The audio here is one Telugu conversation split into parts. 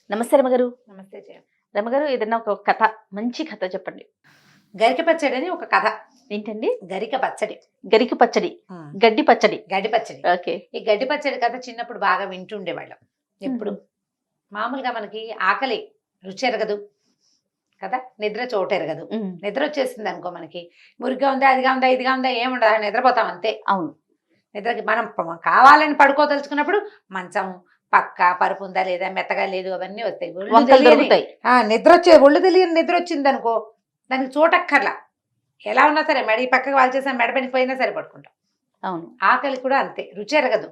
నమస్తే రమగారు. నమస్తే జయ. రమగారు, ఏదన్నా ఒక కథ, మంచి కథ చెప్పండి. గరిక పచ్చడి అని ఒక కథ. ఏంటండి? గరిక పచ్చడి. గరిక పచ్చడి, గడ్డి పచ్చడి. గడ్డి పచ్చడి. ఓకే. ఈ గడ్డి పచ్చడి కథ చిన్నప్పుడు బాగా వింటుండేవాళ్ళం. ఎప్పుడు మామూలుగా మనకి ఆకలి రుచి ఎరగదు కదా, నిద్ర చోటెరగదు. నిద్ర వచ్చేసింది అనుకో, మనకి మురిగ్గా ఉందా, అదిగా ఉందా, ఇదిగా ఉందా, ఏముండదు, నిద్రపోతాం అంతే. అవును. నిద్రకి మనం కావాలని పడుకోదలుచుకున్నప్పుడు మంచం పక్క పరుపు ఉందా లేదా, మెత్తగా లేదు, అవన్నీ వస్తాయి. నిద్ర ఒళ్ళు తెలియని నిద్ర వచ్చింది అనుకో, దానికి చోటక్కర్లా, ఎలా ఉన్నా సరే మెడ ఈ పక్కకు వాల్చేసా, మెడ పనికి పోయినా సరే పడుకుంటాం. అవును. ఆకలి కూడా అంతే, రుచి ఎరగదు,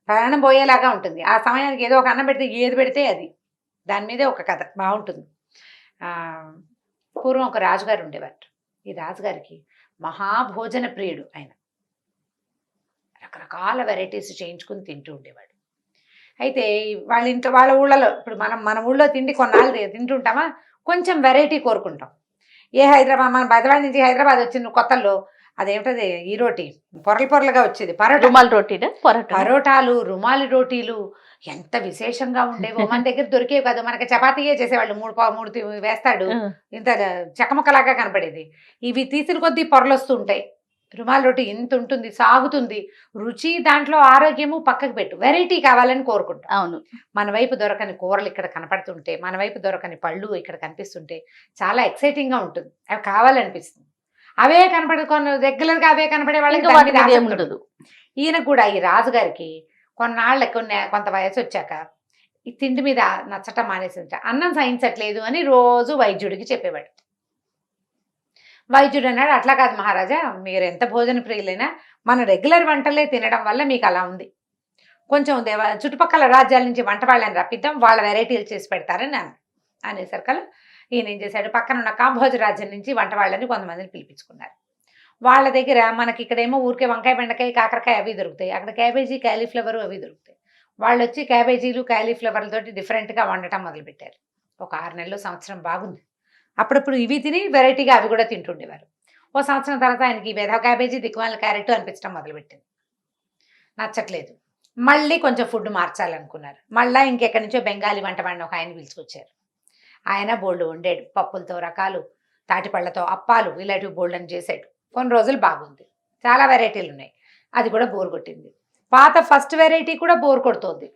ప్రాణం పోయేలాగా ఉంటుంది. ఆ సమయానికి ఏదో ఒక అన్నం పెడితే ఏది పెడితే అది. దాని మీదే ఒక కథ బాగుంటుంది. పూర్వం ఒక రాజుగారు ఉండేవారు. ఈ రాజుగారికి మహాభోజన ప్రియుడు ఆయన. రకరకాల వెరైటీస్ చేయించుకుని తింటూ ఉండేవాడు. అయితే వాళ్ళ ఇంట్లో వాళ్ళ ఊళ్ళలో, ఇప్పుడు మన ఊళ్ళో తిండి కొన్నాళ్ళు తింటుంటామా, కొంచెం వెరైటీ కోరుకుంటాం. హైదరాబాద్, మన బెదవాడి నుంచి హైదరాబాద్ వచ్చిన కొత్తల్లో అదేమిటది, ఈ రోటీ పొరలుగా వచ్చేది, పరోటాలు, రుమాలి రోటీలు ఎంత విశేషంగా ఉండేవో. మన దగ్గర దొరికేవి కాదు, మనకి చపాతీయే చేసేవాళ్ళు, మూడు వేస్తాడు, ఇంత చెక్కముక్కలాగా కనపడేది. ఇవి తీసిన కొద్దీ పొరలు వస్తూ ఉంటాయి. రుమాల్ రోటీ ఇంత ఉంటుంది, సాగుతుంది, రుచి, దాంట్లో ఆరోగ్యము పక్కకు పెట్టు, వెరైటీ కావాలని కోరుకుంటాం. అవును. మన వైపు దొరకని కూరలు ఇక్కడ కనపడుతుంటే, మన వైపు దొరకని పళ్ళు ఇక్కడ కనిపిస్తుంటే చాలా ఎక్సైటింగ్ గా ఉంటుంది, అవి కావాలనిపిస్తుంది. అవే రెగ్యులర్ గా అవే కనపడే వాళ్ళకి ఉండదు. ఈయన కూడా, ఈ రాజుగారికి కొంత వయసు వచ్చాక ఈ తిండి మీద నచ్చటం మానేసింట. అన్నం సహించట్లేదు అని రోజు వైద్యుడికి చెప్పేవాడు. వైద్యుడు అన్నాడు, అట్లా కాదు మహారాజా, మీరు ఎంత భోజన ప్రియులైనా మన రెగ్యులర్ వంటలే తినడం వల్ల మీకు అలా ఉంది. కొంచెం చుట్టుపక్కల రాజ్యాల నుంచి వంట వాళ్ళని రప్పిద్దాం, వాళ్ళ వెరైటీలు చేసి పెడతారని అనేసరికల్లా ఈయన ఏం చేశాడు, పక్కన ఉన్న కాంబోజ్ రాజ్యం నుంచి వంట వాళ్ళని కొంతమందిని పిలిపించుకున్నారు. వాళ్ళ దగ్గర మనకి ఇక్కడేమో ఊరికే వంకాయ, బెండకాయ, కాకరకాయ అవి దొరుకుతాయి, అక్కడ క్యాబేజీ, క్యాలీఫ్లవర్ అవి దొరుకుతాయి. వాళ్ళు వచ్చి క్యాబేజీలు, క్యాలీఫ్లవర్లతోటి డిఫరెంట్గా వండటం మొదలుపెట్టారు. ఒక 6 నెలలు, సంవత్సరం బాగుంది. అప్పుడప్పుడు ఇవి తిని వెరైటీగా అవి కూడా తింటుండేవారు. ఓ సంవత్సరం తర్వాత ఆయనకి వేద క్యాబేజీ, దిక్కుమాల క్యారెట్ అనిపించడం మొదలుపెట్టింది. నచ్చట్లేదు, మళ్ళీ కొంచెం ఫుడ్ మార్చాలనుకున్నారు. మళ్ళీ ఇంకెక్కడి నుంచో బెంగాలీ వంట వాడిని ఒక ఆయన పిలుచుకొచ్చారు. ఆయన బోల్డ్ వండాడు, పప్పులతో రకాలు, తాటిపళ్ళతో అప్పాలు, ఇలాంటివి బోల్డ్ అని చేశాడు. కొన్ని రోజులు బాగుంది, చాలా వెరైటీలు ఉన్నాయి. అది కూడా బోర్ కొట్టింది. పాత ఫస్ట్ వెరైటీ కూడా బోర్ కొడుతోంది.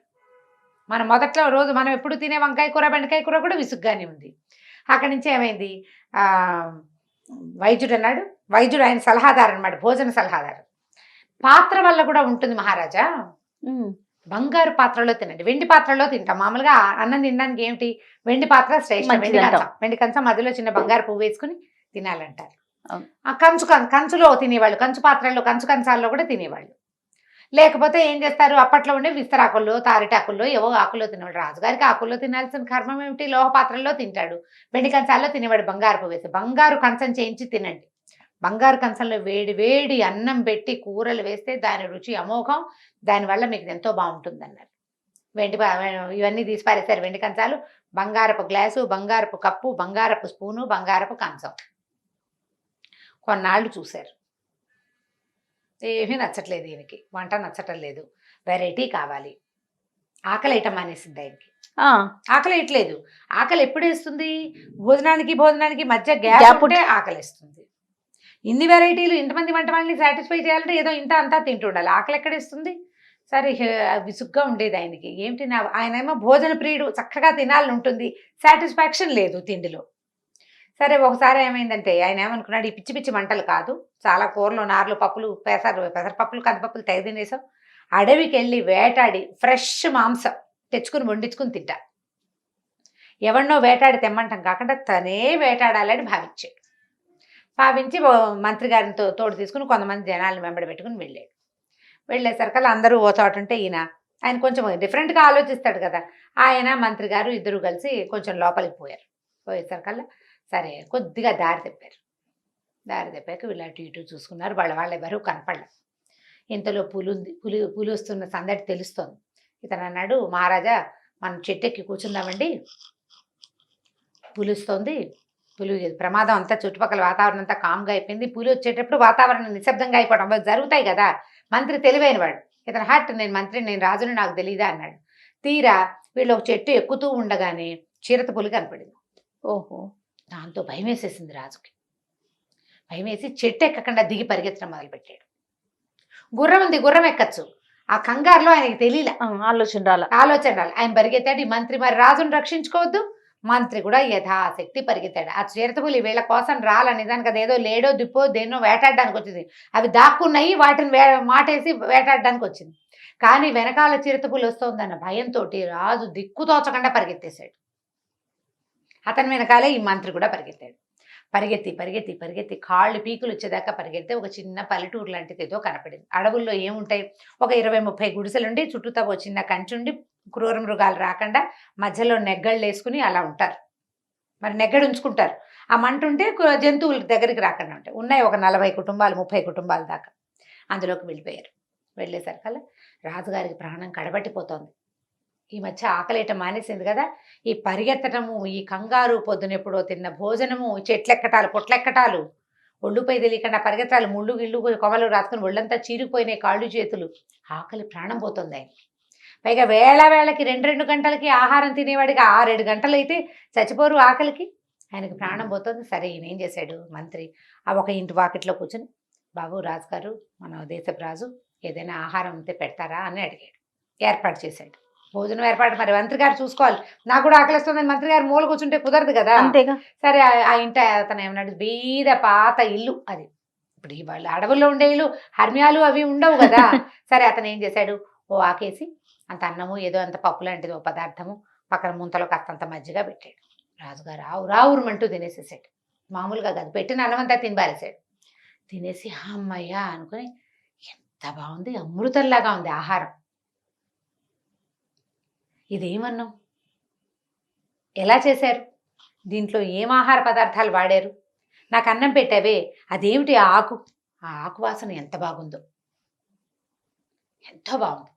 మొదట్లో రోజు మనం ఎప్పుడు తినే వంకాయ కూర, బెండకాయ కూర కూడా విసుగ్గానే ఉంది. అక్కడి నుంచి ఏమైంది, వైద్యుడు అన్నాడు, వైద్యుడు ఆయన సలహాదారు అనమాట, భోజన సలహాదారు. పాత్ర వల్ల కూడా ఉంటుంది మహారాజా, బంగారు పాత్రలో తినండి, వెండి పాత్రలో తింటాం. మామూలుగా అన్నం తినడానికి ఏమిటి, వెండి పాత్ర శ్రేష్ఠ, వెండి కంచం మధ్యలో చిన్న బంగారు పువ్వు వేసుకుని తినాలంటారు. ఆ కంచులో తినేవాళ్ళు, కంచు పాత్రల్లో, కంచు కంచాల్లో కూడా తినేవాళ్ళు. లేకపోతే ఏం చేస్తారు, అప్పట్లో ఉండే విస్తరాకుల్లో, తారిటాకుల్లో, ఏవో ఆకుల్లో తినేవాడు. రాజుగారికి ఆకుల్లో తినాల్సిన కర్మం ఏమిటి, లోహ పాత్రల్లో తింటాడు, వెండి కంచాల్లో తినేవాడు. బంగారు పువ్వు వేసి బంగారు కంచం చేయించి తినండి. బంగారు కంచంలో వేడి వేడి అన్నం పెట్టి కూరలు వేస్తే దాని రుచి అమోఘం, దానివల్ల మీకు ఎంతో బాగుంటుంది అన్నారు. ఇవన్నీ తీసి పారేశారు, వెండి కంచాలు, బంగారపు గ్లాసు, బంగారపు కప్పు, బంగారపు స్పూను, బంగారపు కంచం. కొన్నాళ్ళు చూశారు, ఏమీ నచ్చట్లేదు ఈయనకి, వంట నచ్చటం లేదు, వెరైటీ కావాలి. ఆకలి వేయటం మానేసింది ఆయనకి. ఆకలి వేయట్లేదు. ఆకలి ఎప్పుడు వేస్తుంది, భోజనానికి మధ్య గ్యాప్ ఉంటే ఆకలి వేస్తుంది. ఇన్ని వెరైటీలు, ఇంతమంది వంట వాళ్ళని సాటిస్ఫై చేయాలంటే ఏదో ఇంత అంతా తింటుండాలి, ఆకలి ఎక్కడేస్తుంది. సరే, విసుగ్గా ఉండేది ఆయనకి. ఏమిటి, ఆయన ఏమో భోజన ప్రియుడు, చక్కగా తినాలని ఉంటుంది, సాటిస్ఫాక్షన్ లేదు తిండిలో. సరే, ఒకసారి ఏమైందంటే ఆయన ఏమనుకున్నాడు, ఈ పిచ్చి పిచ్చి వంటలు కాదు, చాలా కూరలు, నార్లు, పప్పులు, పెసరపప్పులు, కందిపప్పులు తెగ తినేసాం, అడవికి వెళ్ళి వేటాడి ఫ్రెష్ మాంసం తెచ్చుకుని వండించుకుని తింటా. ఎవరినో వేటాడి తెమ్మంటాం కాకుండా తనే వేటాడాలని భావించి మంత్రి గారితో తోడు తీసుకుని కొంతమంది జనాలను వెంబడి పెట్టుకుని వెళ్ళేసరికల్లా అందరూ ఓ చోట ఉంటే ఆయన కొంచెం డిఫరెంట్గా ఆలోచిస్తాడు కదా. ఆయన మంత్రి గారు ఇద్దరు కలిసి కొంచెం లోపలికి పోయేసరికల్లా సరే కొద్దిగా దారి తెప్పాక వీళ్ళు అటు ఇటు చూసుకున్నారు, వాళ్ళు ఎవరు కనపడలేదు. ఇంతలో పులి వస్తున్న సందడి తెలుస్తోంది. ఇతను అన్నాడు, మహారాజా మనం చెట్టెక్కి కూర్చుందామండి, పులి వస్తుంది, పులి ప్రమాదం అంతా, చుట్టుపక్కల వాతావరణం అంతా కామ్గా అయిపోయింది, పులి వచ్చేటప్పుడు వాతావరణం నిశ్శబ్దంగా అయిపోవడం జరుగుతాయి కదా. మంత్రి తెలివైన వాడు, ఇతను నేను మంత్రి, నేను రాజుని, నాకు తెలీదా అన్నాడు. తీరా వీళ్ళు ఒక చెట్టు ఎక్కుతూ ఉండగానే చిరుతపులి కనపడింది. ఓహో. దాంతో భయం వేసేసింది రాజుకి. భయం వేసి చెట్టు ఎక్కకుండా దిగి పరిగెత్తడం మొదలుపెట్టాడు. గుర్రం ఉంది, గుర్రం ఎక్కచ్చు. ఆ కంగారులో ఆయనకి తెలియలే, ఆలోచన రాల. ఆలోచన రాలి. ఆయన పరిగెత్తాడు. ఈ మంత్రి మరి రాజును రక్షించుకోవద్దు, మంత్రి కూడా యథాశక్తి పరిగెత్తాడు. ఆ చిరుతపులి వీళ్ళ కోసం రాలని, దానికి అదేదో లేడో దిప్పో దేన్నో వేటాడడానికి వచ్చింది. అవి దాక్కున్నాయి, వాటిని మాటేసి వేటాడడానికి వచ్చింది. కానీ వెనకాల చిరుతపులి వస్తోందన్న భయంతో రాజు దిక్కుతోచకుండా పరిగెత్తేశాడు. అతని వెనకాలే ఈ మంత్రి కూడా పరిగెత్తాడు. పరిగెత్తి పరిగెత్తి పరిగెత్తి కాళ్ళు పీకులు వచ్చేదాకా పరిగెడితే ఒక చిన్న పల్లెటూరు లాంటిది ఏదో కనపడింది. అడవుల్లో ఏముంటాయి, ఒక 20-30 గుడిసెలుండి చుట్టూతా ఒక చిన్న కంచుండి క్రూర మృగాలు రాకుండా మధ్యలో నెగ్గళ్ళు వేసుకుని అలా ఉంటారు. మరి నెగ్గడు ఉంచుకుంటారు. ఆ మంట ఉంటే జంతువుల దగ్గరికి రాకుండా ఉంటాయి. ఉన్నాయి ఒక 40 కుటుంబాలు 30 కుటుంబాల దాకా. అందులోకి వెళ్ళిపోయారు. వెళ్ళేసరికల్లా రాజుగారికి ప్రాణం కడబట్టిపోతోంది. ఈ మధ్య ఆకలేయటం మానేసింది కదా, ఈ పరిగెత్తటము, ఈ కంగారు, పొద్దునెప్పుడో తిన్న భోజనము, చెట్లెక్కటాలు పొట్లెక్కటాలు, ఒళ్ళుపై తెలియకుండా పరిగెత్తాలు, ముళ్ళు గిళ్ళు కొమలు రాసుకుని ఒళ్ళంతా చీరిపోయినాయి కాళ్ళు చేతులు. ఆకలి ప్రాణం పోతుంది ఆయన. పైగా వేళకి 2 గంటలకి ఆహారం తినేవాడికి 6-7 గంటలు అయితే చచ్చిపోరు ఆకలికి. ఆయనకి ప్రాణం పోతుంది. సరే ఈయన ఏం చేశాడు మంత్రి, ఆ ఒక ఇంటి వాకిట్లో కూర్చొని, బాబు రాజుగారు, మన దేశపు రాజు, ఏదైనా ఆహారం ఉంటే పెడతారా అని అడిగాడు. ఏర్పాటు చేశాడు. భోజనం ఏర్పాటు మరి మంత్రి గారు చూసుకోవాలి. నాకు కూడా ఆకలిస్తుందని మంత్రి గారు మూల కూర్చుంటే కుదరదు కదా. అంతేగా. సరే ఆ ఇంట అతను ఏమన్నాడు, బీద పాత ఇల్లు అది. ఇప్పుడు వాళ్ళ అడవుల్లో ఉండే ఇల్లు, హర్మ్యాలు అవి ఉండవు కదా. సరే అతను ఏం చేశాడు, ఓ ఆకేసి అంత అన్నము ఏదో అంత పప్పు లాంటిది ఓ పదార్థము పక్కన ముంతలో కాస్తంత మజ్జిగ పెట్టాడు. రాజుగారు ఆవురావురమంటూ తినేసేసాడు. మామూలుగా కాదు, పెట్టిన అన్నమంతా తినిపారేశాడు. తినేసి అమ్మయ్య అనుకుని, ఎంత బాగుంది, అమృతంలాగా ఉంది ఆహారం. ఇదేమన్నాం, ఎలా చేశారు, దీంట్లో ఏం ఆహార పదార్థాలు వాడారు, నాకు అన్నం పెట్టావే అదేమిటి ఆ ఆకు, ఆ ఆకు వాసన ఎంత బాగుందో, ఎంతో బాగుంది.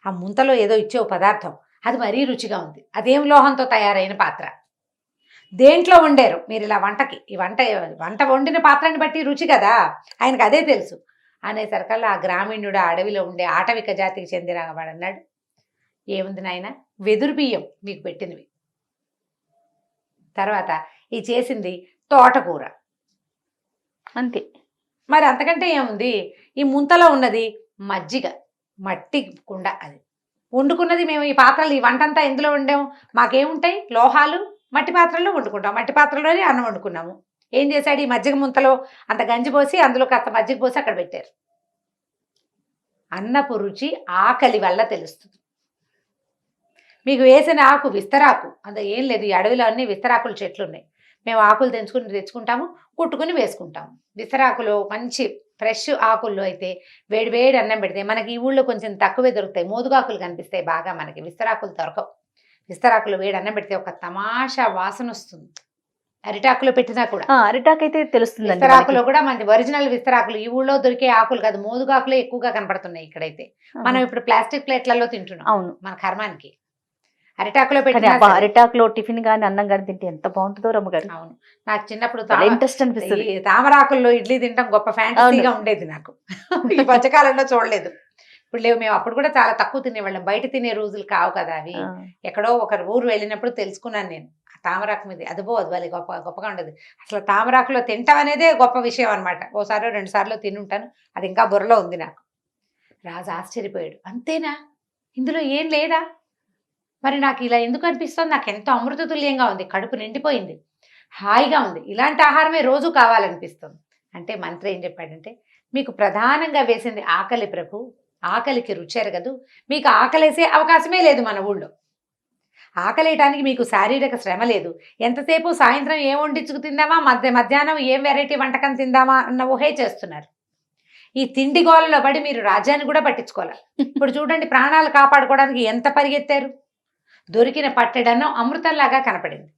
ఆ ముంతలో ఏదో ఇచ్చే ఓ పదార్థం, అది మరీ రుచిగా ఉంది. అదేం లోహంతో తయారైన పాత్ర, దేంట్లో వండారు మీరు ఇలా వంటకి, ఈ వంట వండిన పాత్రని బట్టి రుచి కదా, ఆయనకు అదే తెలుసు అనేసరికల్లా ఆ గ్రామీణుడు ఆ అడవిలో ఉండే ఆటవిక జాతికి చెందిన వాడు అన్నాడు, ఏముంది నాయన, వెదురు బియ్యం మీకు పెట్టినవి, తర్వాత ఈ చేసింది తోటకూర, అంతే. మరి అంతకంటే ఏముంది, ఈ ముంతలో ఉన్నది మజ్జిగ, మట్టి కుండ, అది వండుకున్నది మేము. ఈ పాత్రలు, ఈ వంటంతా ఎందులో వండాము, మాకేముంటాయి లోహాలు, మట్టి పాత్రల్లో వండుకుంటాం, మట్టి పాత్రలోనే అన్నం వండుకున్నాము. ఏం చేశాడు, ఈ మజ్జిగ ముంతలో అంత గంజి పోసి అందులో కాస్త మజ్జిగ పోసి అక్కడ పెట్టారు. అన్నపు రుచి ఆకలి వల్ల తెలుస్తుంది. మీకు వేసిన ఆకు విస్తరాకు, అంత ఏం లేదు, ఈ అడవిలో అన్ని విస్తరాకుల చెట్లు ఉన్నాయి. మేము ఆకులు తెచ్చుకుంటాము, కుట్టుకుని వేసుకుంటాము. విస్తరాకులు మంచి ఫ్రెష్ ఆకుల్లో అయితే వేడి వేడి అన్నం పెడితే, మనకి ఈ ఊళ్ళో కొంచెం తక్కువే దొరుకుతాయి, మోదుగాకులు కనిపిస్తాయి బాగా, మనకి విస్తరాకులు దొరకవు. విస్తరాకులు వేడి అన్నం పెడితే ఒక తమాషా వాసన వస్తుంది. అరిటాకులో పెట్టినా కూడా, అరిటాకు అయితే తెలుస్తుంది. విస్తరాకులో కూడా మంచి ఒరిజినల్ విస్తరాకులు, ఈ ఊళ్ళో దొరికే ఆకులు కాదు, మోదుగాకులే ఎక్కువగా కనపడుతున్నాయి ఇక్కడైతే. మనం ఇప్పుడు ప్లాస్టిక్ ప్లేట్లలో తింటున్నాం. అవును, మన కర్మానికి. అరిటాకులో పెట్టిన అరిటాకులో టిఫిన్ గాని అన్నం గాని తింటే ఎంత బాగుంటుందో రమ్మగారు. అవును, నాకు చిన్నప్పుడు ఇంట్రెస్ట్ అనిపిస్తుంది. తామరాకుల్లో ఇడ్లీ తినడం గొప్ప ఫ్యాంటసీగా ఉండేది నాకు. ఈ మధ్యకాలంలో చూడలేదు. ఇప్పుడు లేవు, మేము అప్పుడు కూడా చాలా తక్కువ తినేవాళ్ళం. బయట తినే రోజులు కావు కదా అవి. ఎక్కడో ఒక ఊరు వెళ్ళినప్పుడు తెలుసుకున్నాను నేను తామరాకు మీద, అదిపో అది వాళ్ళకి గొప్పగా ఉండదు. అసలు తామరాకులో తింటాం అనేదే గొప్ప విషయం అనమాట. ఓసారో 2 సార్లు తినుంటాను, అది ఇంకా బుర్రలో ఉంది నాకు. రాజు ఆశ్చర్యపోయాడు, అంతేనా, ఇందులో ఏం లేదా, మరి నాకు ఇలా ఎందుకు అనిపిస్తుంది, నాకు ఎంతో అమృత తుల్యంగా ఉంది, కడుపు నిండిపోయింది, హాయిగా ఉంది, ఇలాంటి ఆహారమే రోజు కావాలనిపిస్తుంది. అంటే మంత్రి ఏం చెప్పాడంటే, మీకు ప్రధానంగా వేసింది ఆకలి ప్రభు, ఆకలికి రుచి ఎరగదు, మీకు ఆకలేసే అవకాశమే లేదు మన ఊళ్ళో. ఆకలేయటానికి మీకు శారీరక శ్రమ లేదు, ఎంతసేపు సాయంత్రం ఏం వండించుకు తిందామా, మధ్యాహ్నం ఏం వెరైటీ వంటకం తిందామా అన్న ఊహే చేస్తున్నారు. ఈ తిండి గోలలో పడి మీరు రాజ్యాన్ని కూడా పట్టించుకోవాలి. ఇప్పుడు చూడండి, ప్రాణాలు కాపాడుకోవడానికి ఎంత పరిగెత్తారు. దొరికిన పట్టెడన్నం అమృతంలాగా కనపడింది.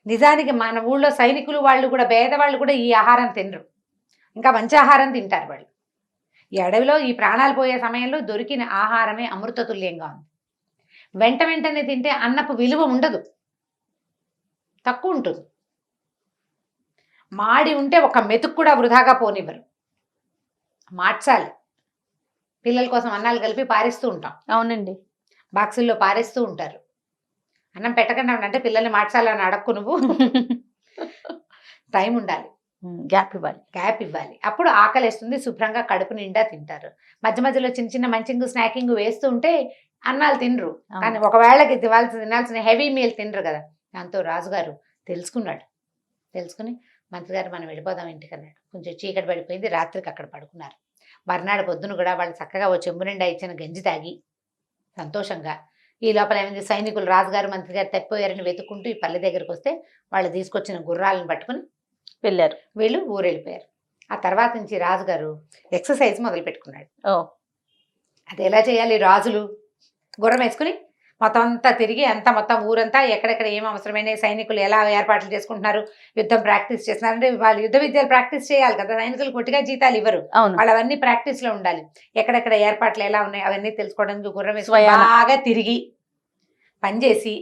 నిజానికి మన ఊళ్ళో సైనికులు వాళ్ళు కూడా, పేదవాళ్ళు కూడా ఈ ఆహారం తినరు, ఇంకా మంచి ఆహారం తింటారు వాళ్ళు. ఈ అడవిలో ఈ ప్రాణాలు పోయే సమయంలో దొరికిన ఆహారమే అమృతతుల్యంగా ఉంది. వెంటనే తింటే అన్నపు విలువ ఉండదు, తక్కువ ఉంటుంది. మాడి ఉంటే ఒక మెతుకు కూడా వృధాగా పోనివ్వరు, మార్చాలి. పిల్లల కోసం అన్నాలు కలిపి పారిస్తూ ఉంటాం. అవునండి. బాక్సుల్లో పారేస్తూ ఉంటారు. అన్నం పెట్టకుండా అంటే పిల్లల్ని మార్చాలని అడక్కు నువ్వు. టైం ఉండాలి, గ్యాప్ ఇవ్వాలి. గ్యాప్ ఇవ్వాలి. అప్పుడు ఆకలేస్తుంది, శుభ్రంగా కడుపు నిండా తింటారు. మధ్య మధ్యలో చిన్న చిన్న మంచింగ్ స్నాకింగ్ వేస్తూ ఉంటే అన్నాలు తినరు. కానీ ఒకవేళకి తినాల్సిన హెవీ మీల్ తినరు కదా. దాంతో రాజుగారు తెలుసుకుని మంత్రి గారు మనం వెళ్ళిపోదాం ఇంటికి అన్నాడు. కొంచెం చీకటి పడిపోయింది, రాత్రికి అక్కడ పడుకున్నారు. మర్నాడు పొద్దున కూడా వాళ్ళు చక్కగా ఓ చెంబు నిండా ఇచ్చిన గంజి తాగి సంతోషంగా, ఈ లోపల ఏమైంది, సైనికులు రాజుగారు మంత్రి గారు తప్పిపోయారని వెతుక్కుంటూ ఈ పల్లె దగ్గరికి వస్తే వాళ్ళు తీసుకొచ్చిన గుర్రాలను పట్టుకుని వెళ్ళారు. వీళ్ళు ఊరు వెళ్ళిపోయారు. ఆ తర్వాత నుంచి రాజుగారు ఎక్సర్సైజ్ మొదలు పెట్టుకున్నాడు. అది ఎలా చేయాలి, రాజులు గుర్రం వేసుకుని మొత్తం అంతా తిరిగి మొత్తం ఊరంతా ఎక్కడెక్కడ ఏం అవసరమైన సైనికులు ఎలా ఏర్పాట్లు చేసుకుంటున్నారు, యుద్ధం ప్రాక్టీస్ చేస్తున్నారు. అంటే వాళ్ళు యుద్ధ విద్యలు ప్రాక్టీస్ చేయాలి కదా, సైనికులు కొట్టిగా జీతాలు ఇవ్వరు, వాళ్ళు అవన్నీ ప్రాక్టీస్ లో ఉండాలి. ఎక్కడెక్కడ ఏర్పాట్లు ఎలా ఉన్నాయి అవన్నీ తెలుసుకోవడానికి గుర్రం వేసుకుని బాగా తిరిగి పనిచేసి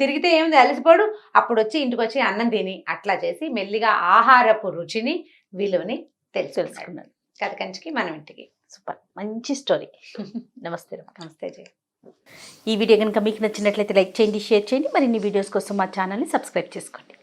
తిరిగితే ఏముంది అలసిపోడు. అప్పుడు వచ్చి ఇంటికి వచ్చి అన్నం తిని అట్లా చేసి మెల్లిగా ఆహారపు రుచిని విలువని తెలుసుకున్నాడు. కథ కంచికి మనం ఇంటికి. సూపర్, మంచి స్టోరీ. నమస్తే. నమస్తే జయ. ఈ వీడియో కనుక మీకు నచ్చినట్లయితే లైక్ చేయండి, షేర్ చేయండి. మరిన్ని వీడియోస్ కోసం మా ఛానల్ని సబ్స్క్రైబ్ చేసుకోండి.